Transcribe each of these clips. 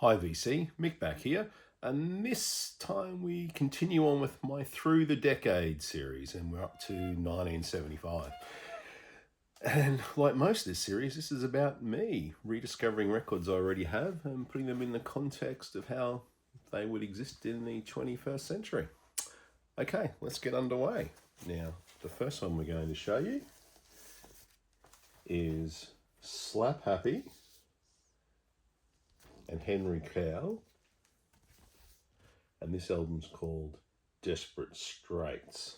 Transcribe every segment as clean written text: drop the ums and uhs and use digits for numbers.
Hi VC, Mick back here, and this time we continue on with my Through the Decades series, and we're up to 1975. And like most of this series, this is about me rediscovering records I already have and putting them in the context of how they would exist in the 21st century. Okay, let's get underway. Now, the first one we're going to show you is Slap Happy and Henry Cow, and this album's called Desperate Straits.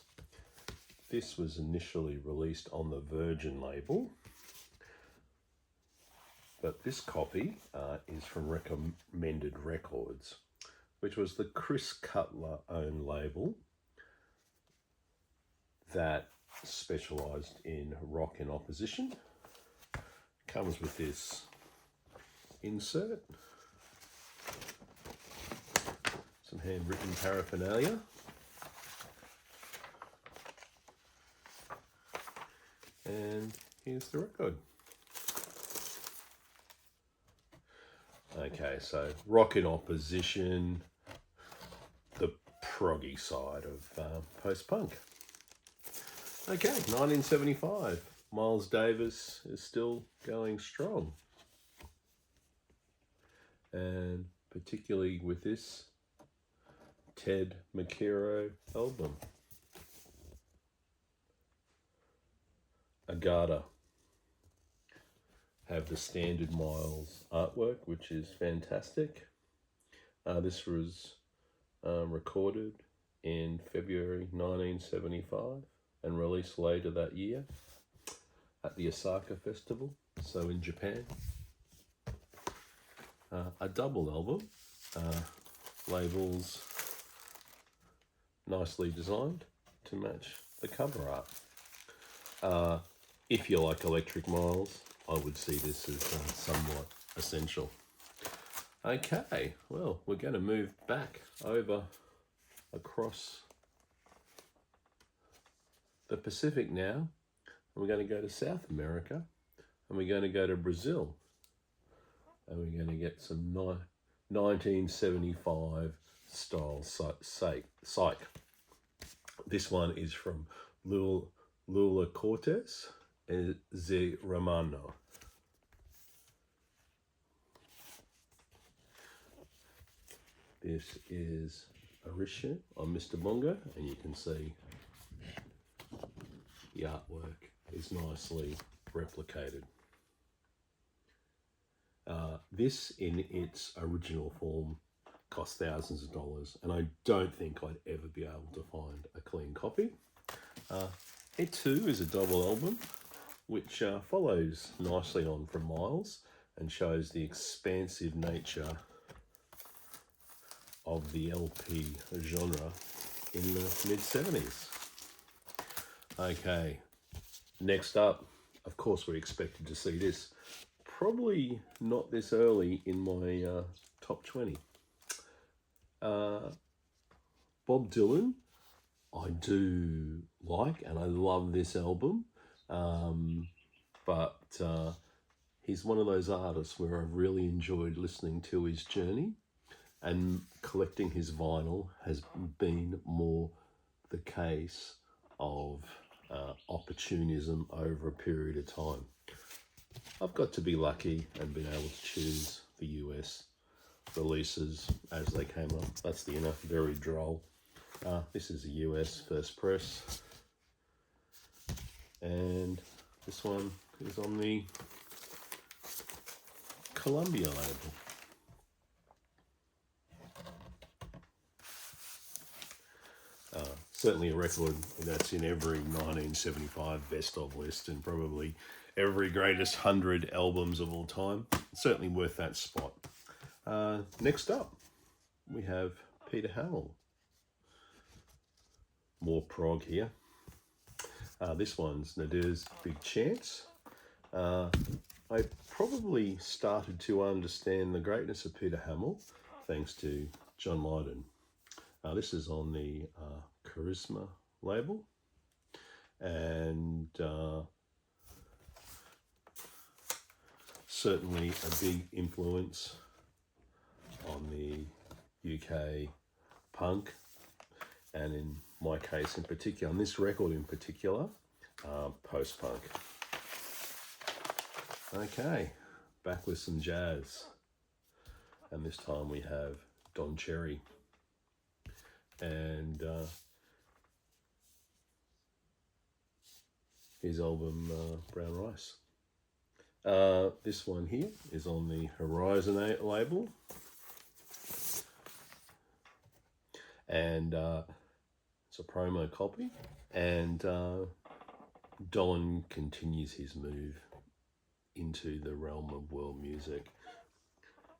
This was initially released on the Virgin label, but this copy is from Recommended Records, which was the Chris Cutler owned label that specialised in rock and opposition. Comes with this insert, some handwritten paraphernalia, and here's the record. Okay, so rock in opposition, the proggy side of post-punk. Okay, 1975, Miles Davis is still going strong, and particularly with this Ted McKero album. Agata have the standard Miles artwork, which is fantastic. This was recorded in February 1975 and released later that year at the Osaka Festival, so in Japan. A double album, labels nicely designed to match the cover art. If you like Electric Miles, I would see this as somewhat essential. Okay, well, we're going to move back over across the Pacific now, and we're going to go to South America, and we're going to go to Brazil, and we're going to get some 1975 style psych. This one is from Lula Cortez and Ze Romano. This is Arisha on Mr. Bongo, and you can see the artwork is nicely replicated. This in its original form cost thousands of dollars, and I don't think I'd ever be able to find a clean copy. It too is a double album, which follows nicely on from Miles and shows the expansive nature of the LP genre in the mid-70s. Okay, next up, of course we're expected to see this. Probably not this early in my top 20. Bob Dylan, I do like, and I love this album, but he's one of those artists where I've really enjoyed listening to his journey, and collecting his vinyl has been more the case of opportunism over a period of time. I've got to be lucky and been able to choose the US releases as they came up. That's the inner, very droll. This is a US first press, and this one is on the Columbia label. Certainly a record that's in every 1975 best of list, and probably every greatest 100 albums of all time. Certainly worth that spot. Next up, we have Peter Hamill. More prog here. This one's Nadir's Big Chance. I probably started to understand the greatness of Peter Hamill thanks to John Lydon. This is on the Charisma label, and certainly a big influence on the UK punk, and in my case in particular, on this record in particular, post-punk. Okay, back with some jazz, and this time we have Don Cherry and his album Brown Rice. This one here is on the Horizon 8 label, and it's a promo copy, and Don continues his move into the realm of world music.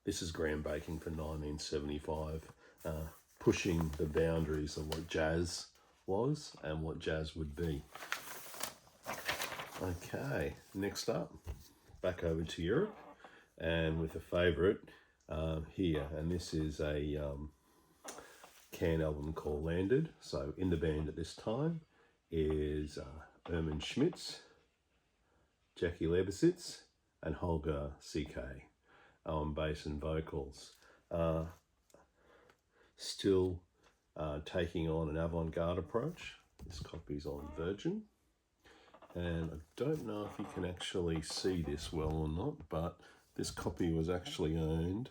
This is groundbreaking for 1975, pushing the boundaries of what jazz was and what jazz would be. Okay, next up, back over to Europe, and with a favourite here, and this is a Can album called Landed. So in the band at this time is Ermin Schmitz, Jackie Lebesitz, and Holger CK on bass and vocals. Still taking on an avant-garde approach. This copy's on Virgin, and I don't know if you can actually see this well or not, but this copy was actually owned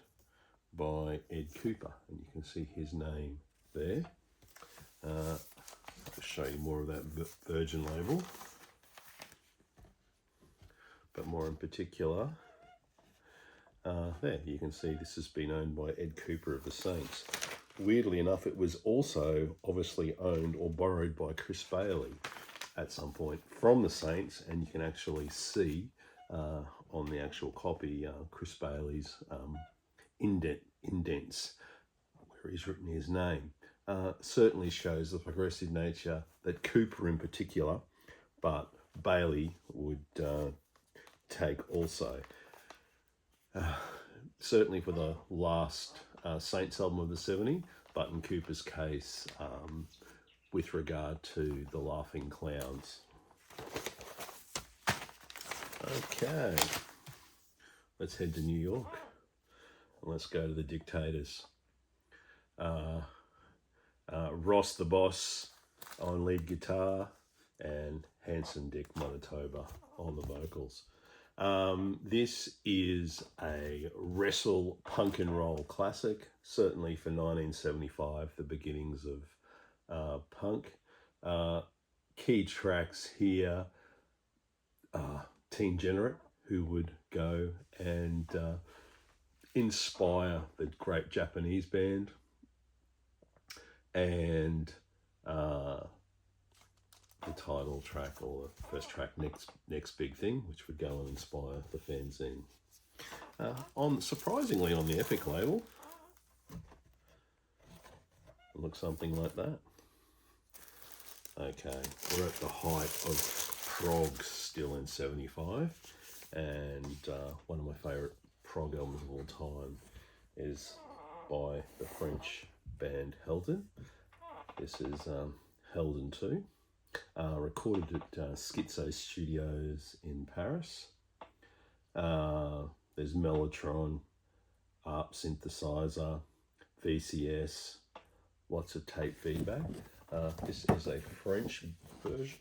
by Ed Cooper, and you can see his name there. I'll show you more of that Virgin label, but more in particular, there you can see this has been owned by Ed Cooper of the Saints. Weirdly enough, it was also obviously owned or borrowed by Chris Bailey at some point from the Saints, and you can actually see on the actual copy Chris Bailey's indents where he's written his name. Certainly shows the progressive nature that Cooper in particular, but Bailey would take also. Certainly for the last Saints album of the 70s, but in Cooper's case, with regard to the Laughing Clowns. Okay, let's head to New York, and let's go to the Dictators. Ross the Boss on lead guitar, and Hanson Dick Manitoba on the vocals. This is a wrestle punk and roll classic, certainly for 1975, the beginnings of punk. Key tracks here, Teen Generate, who would go and inspire the great Japanese band, and the title track, or the first track, Next Big Thing, which would go and inspire the fanzine. Surprisingly on the Epic label, it looks something like that. Okay, we're at the height of prog still in 75, and one of my favourite prog albums of all time is by the French band Helden. This is Helden 2. Recorded at Schizo Studios in Paris. There's Mellotron, ARP synthesizer, VCS, lots of tape feedback. This is a French version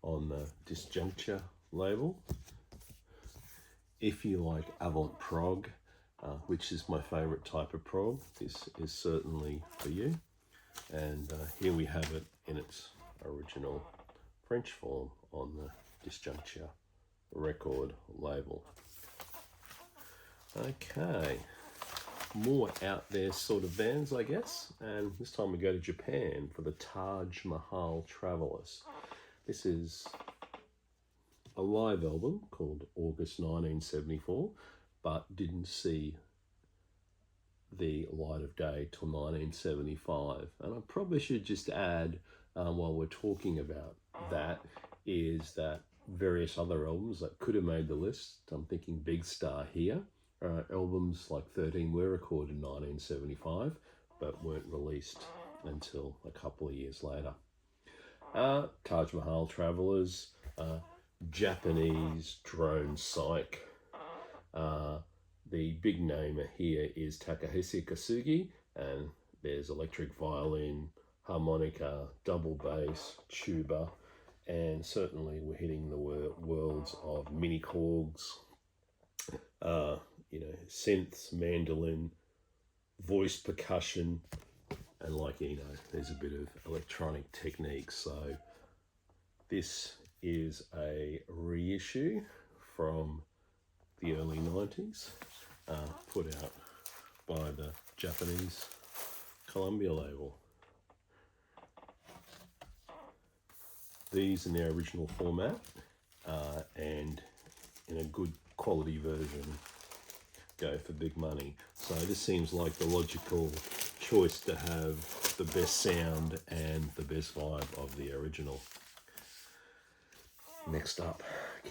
on the Disjuncture label. If you like avant prog, which is my favourite type of prog, this is certainly for you. And here we have it in its original French form on the Disjuncture record label. Okay, more out there sort of bands, I guess, and this time we go to Japan for the Taj Mahal Travelers. This is a live album called August 1974, but didn't see the light of day till 1975. And I probably should just add, while we're talking about that, is that various other albums that could have made the list, I'm thinking Big Star here, albums like 13 were recorded in 1975, but weren't released until a couple of years later. Taj Mahal Travelers, Japanese drone psych, The big name here is Takahisa Kasugi, and there's electric violin, harmonica, double bass, tuba, and certainly we're hitting the worlds of mini corgs, synths, mandolin, voice percussion, and there's a bit of electronic techniques. So this is a reissue from the early 90s, put out by the Japanese Columbia label. These in their original format and in a good quality version go for big money. So this seems like the logical choice to have the best sound and the best vibe of the original. Next up,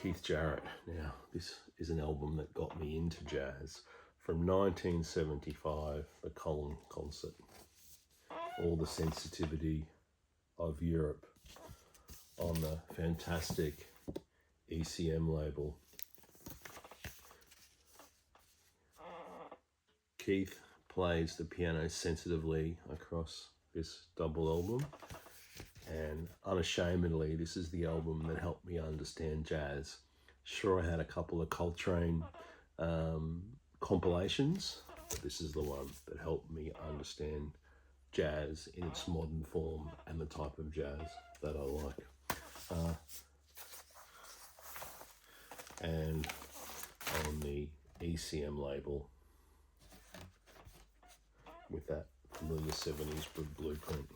Keith Jarrett. Now, this is an album that got me into jazz. From 1975, the Colin Concert. All the sensitivity of Europe on the fantastic ECM label. Keith plays the piano sensitively across this double album, and unashamedly, this is the album that helped me understand jazz. Sure, I had a couple of Coltrane compilations, but this is the one that helped me understand jazz in its modern form and the type of jazz that I like. And on the ECM label, with that familiar 70s blueprint.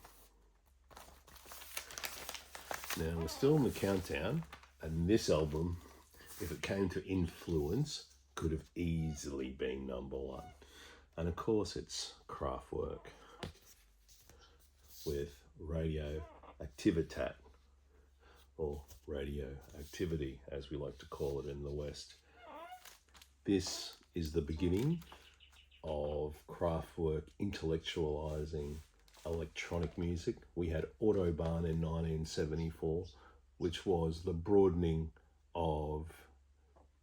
Now we're still in the countdown, and this album, if it came to influence, could have easily been #1. And of course it's Kraftwerk with Radio Activitat, or Radio Activity as we like to call it in the West. This is the beginning of Kraftwerk intellectualizing electronic music. We had Autobahn in 1974, which was the broadening of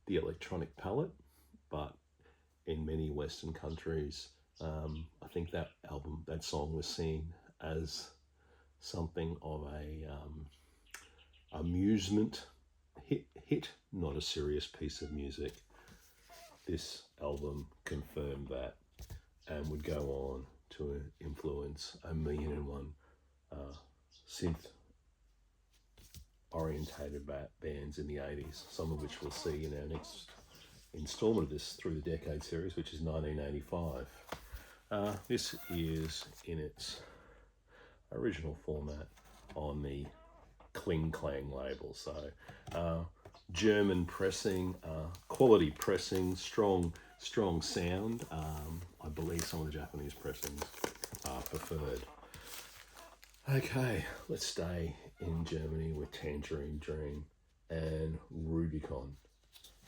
the electronic palette, but in many Western countries, I think that song was seen as something of a amusement hit, not a serious piece of music. This album confirmed that and would go on to influence 1,000,001 synth orientated bands in the 80s, some of which we'll see in our next installment of this Thru the Decades series, which is 1985. This is in its original format on the Kling Klang label. So German pressing, quality pressing, strong sound. I believe some of the Japanese pressings are preferred. Okay, let's stay in Germany with Tangerine Dream and Rubicon.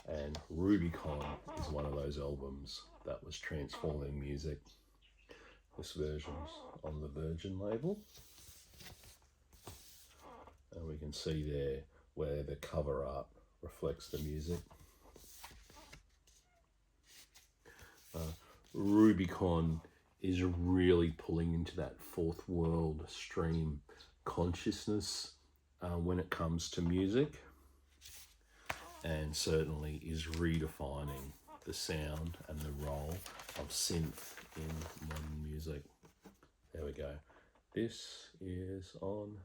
And Rubicon is one of those albums that was transforming music. This version's on the Virgin label. And we can see there where the cover art reflects the music. Rubicon is really pulling into that fourth world stream consciousness when it comes to music, and certainly is redefining the sound and the role of synth in modern music. There we go. This is on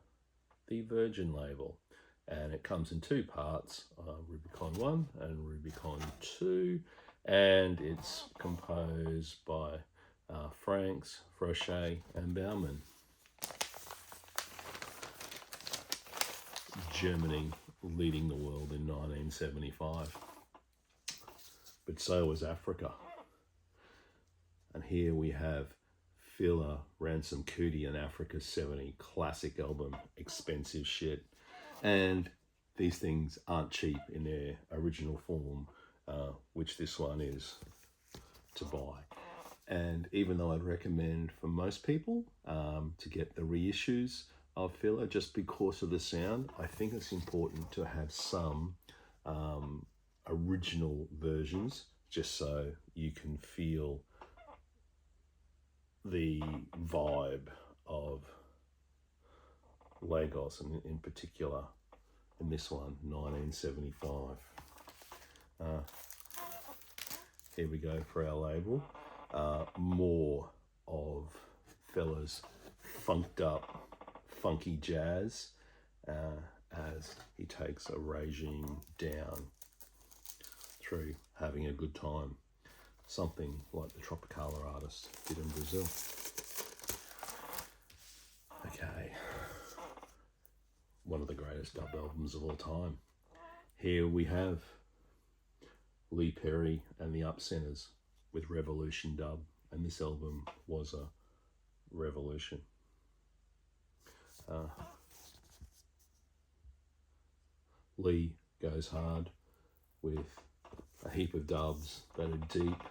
the Virgin label, and it comes in two parts, Rubicon 1 and Rubicon 2, and it's composed by Franks, Frochet and Baumann. Germany leading the world in 1975, but so was Africa. And here we have Fila Ransom Kuti and Africa's 70 classic album, expensive shit. And these things aren't cheap in their original form, which this one is to buy. And even though I'd recommend for most people to get the reissues of Fila just because of the sound, I think it's important to have some original versions just so you can feel the vibe of Lagos, and in particular in this one, 1975. Here we go for our label. More of fella's funked up, funky jazz as he takes a regime down through having a good time. Something like the Tropicana artist did in Brazil. Okay, one of the greatest dub albums of all time. Here we have Lee Perry and the Upsenders with Revolution Dub, and this album was a revolution. Lee goes hard with a heap of dubs that are deep.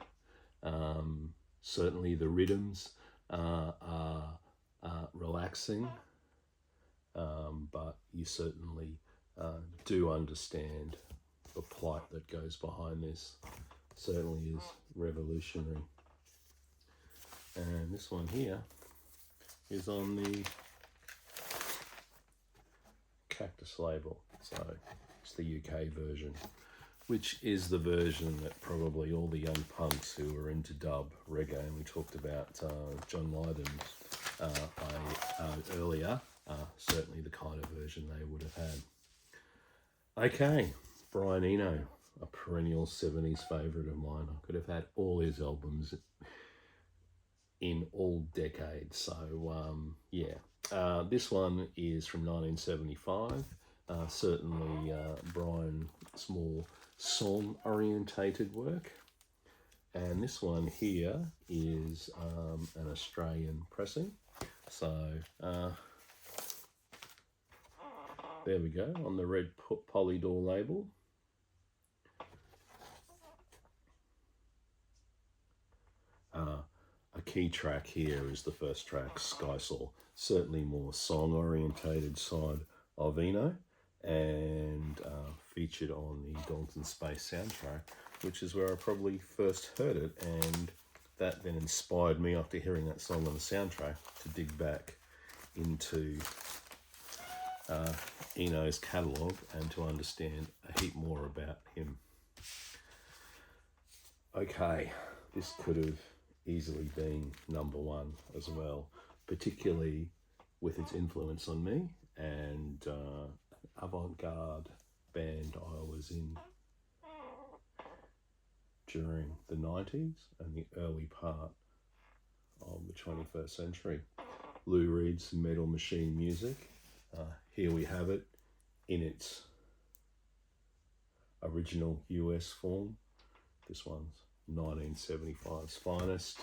Certainly the rhythms are relaxing, but you certainly do understand the plight that goes behind this. Certainly is revolutionary. And this one here is on the Cactus label, so it's the UK version, which is the version that probably all the young punks who are into dub reggae, and we talked about John Lydon's earlier, certainly the kind of version they would have had. Okay, Brian Eno, a perennial 70s favourite of mine. I could have had all his albums in all decades. So, this one is from 1975. Certainly Brian's more song-orientated work. And this one here is an Australian pressing. So, there we go, on the red Polydor label. A key track here is the first track, Skysaw. Certainly more song-orientated side of Eno, and featured on the Dalton Space soundtrack, which is where I probably first heard it, and that then inspired me, after hearing that song on the soundtrack, to dig back into Eno's catalogue and to understand a heap more about him. Okay, this could have easily been number one as well, particularly with its influence on me and avant-garde band I was in during the 90s and the early part of the 21st century. Lou Reed's Metal Machine Music. Here we have it in its original US form. This one's 1975's finest.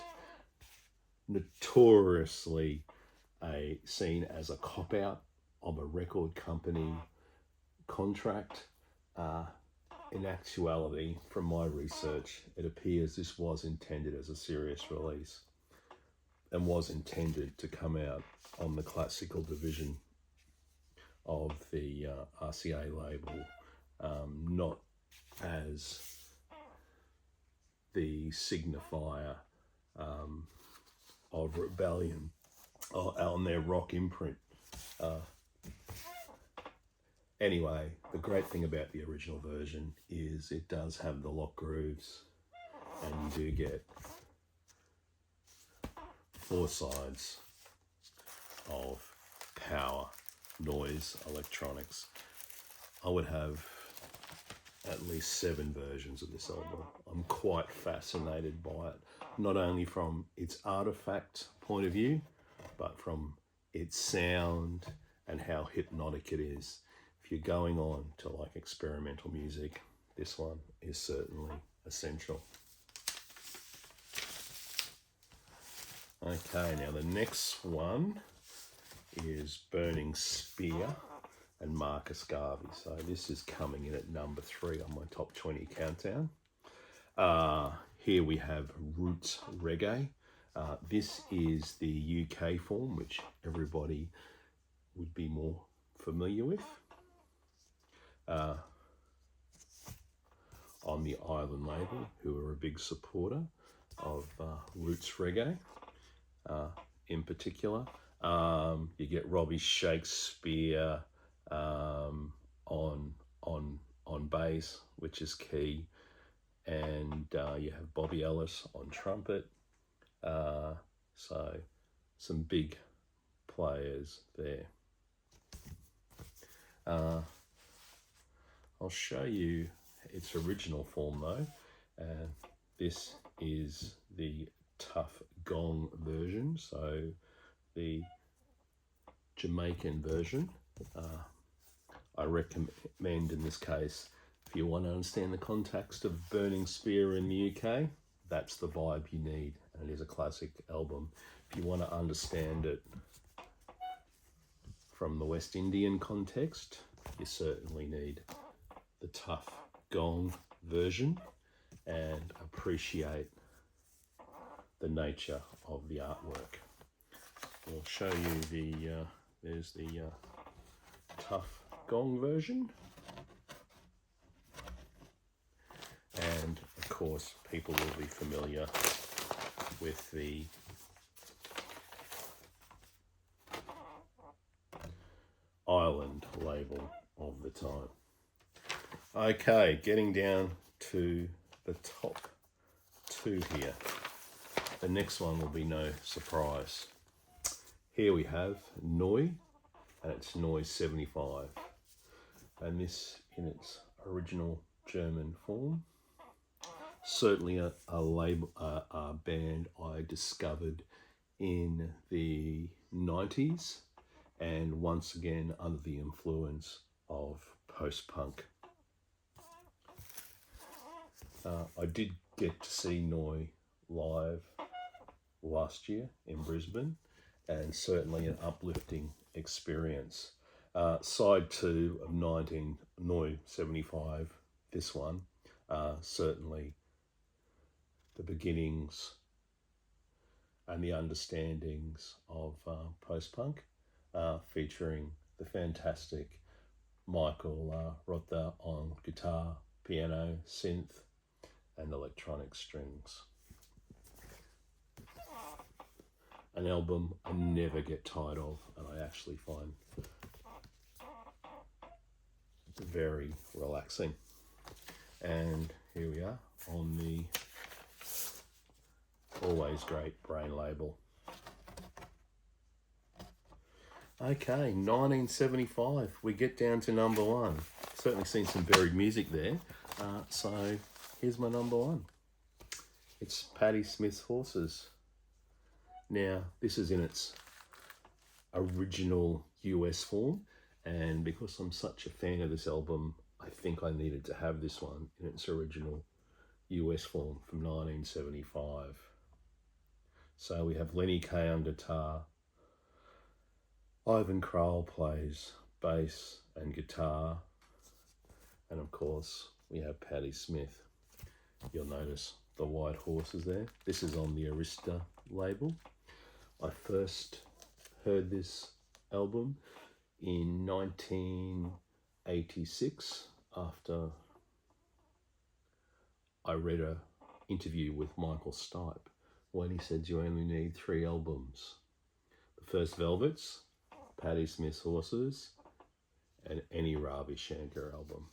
Notoriously seen as a cop-out of a record company contract. In actuality, from my research, it appears this was intended as a serious release and was intended to come out on the classical division of the RCA label, not as the signifier of rebellion on their rock imprint. Anyway, the great thing about the original version is it does have the lock grooves, and you do get 4 sides of power, noise, electronics. I would have at least 7 versions of this album. I'm quite fascinated by it, not only from its artifact point of view, but from its sound and how hypnotic it is. If you're going on to like experimental music, this one is certainly essential. Okay, now the next one is Burning Spear and Marcus Garvey. So this is coming in at number 3 on my top 20 countdown. Here we have Roots Reggae. This is the UK form, which everybody would be more familiar with. on the Island label, who are a big supporter of roots reggae in particular. You get Robbie Shakespeare on bass, which is key, and you have Bobby Ellis on trumpet. So some big players there. I'll show you its original form though. This is the tough gong version, so the Jamaican version. I recommend in this case, if you want to understand the context of Burning Spear in the UK, that's the vibe you need, and it is a classic album. If you want to understand it from the West Indian context, you certainly need the tough gong version and appreciate the nature of the artwork. We'll show you there's the tough gong version, and of course people will be familiar with the Island label of the time. Okay, getting down to the top two here. The next one will be no surprise. Here we have Neu, and it's Neu 75, and this in its original German form. Certainly a band I discovered in the 90s, and once again under the influence of post-punk. I did get to see Neu live last year in Brisbane, and certainly an uplifting experience. Side 2 of Neu 75, this one, certainly the beginnings and the understandings of post-punk, featuring the fantastic Michael Rother on guitar, piano, synth, and electronic strings. An album I never get tired of, and I actually find very relaxing. And here we are on the always great Brain label. Okay, 1975, we get down to number one. Certainly seen some varied music there. So here's my number one. It's Patti Smith's Horses. Now, this is in its original US form, and because I'm such a fan of this album, I think I needed to have this one in its original US form from 1975. So we have Lenny Kaye on guitar, Ivan Kral plays bass and guitar, and of course we have Patti Smith. You'll notice the white horses there. This is on the Arista label. I first heard this album in 1986 after I read an interview with Michael Stipe when he said you only need 3 albums. The first Velvets, Patti Smith's Horses, and any Ravi Shankar album.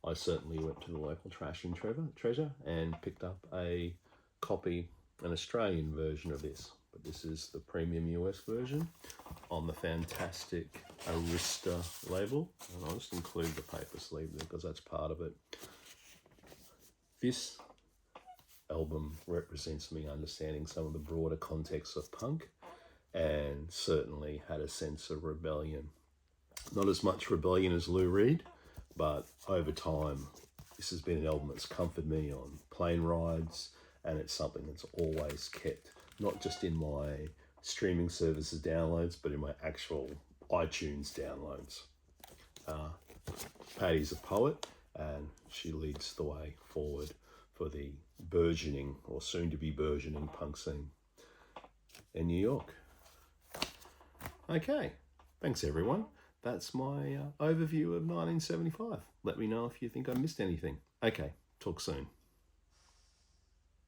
I certainly went to the local Trash and Treasure and picked up a copy, an Australian version of this. But this is the premium US version on the fantastic Arista label. And I'll just include the paper sleeve there because that's part of it. This album represents me understanding some of the broader context of punk, and certainly had a sense of rebellion. Not as much rebellion as Lou Reed, but over time, this has been an album that's comforted me on plane rides, and it's something that's always kept, not just in my streaming services downloads, but in my actual iTunes downloads. Patti's a poet, and she leads the way forward for the burgeoning, or soon-to-be burgeoning, punk scene in New York. Okay, thanks everyone. That's my overview of 1975. Let me know if you think I missed anything. Okay, Talk soon.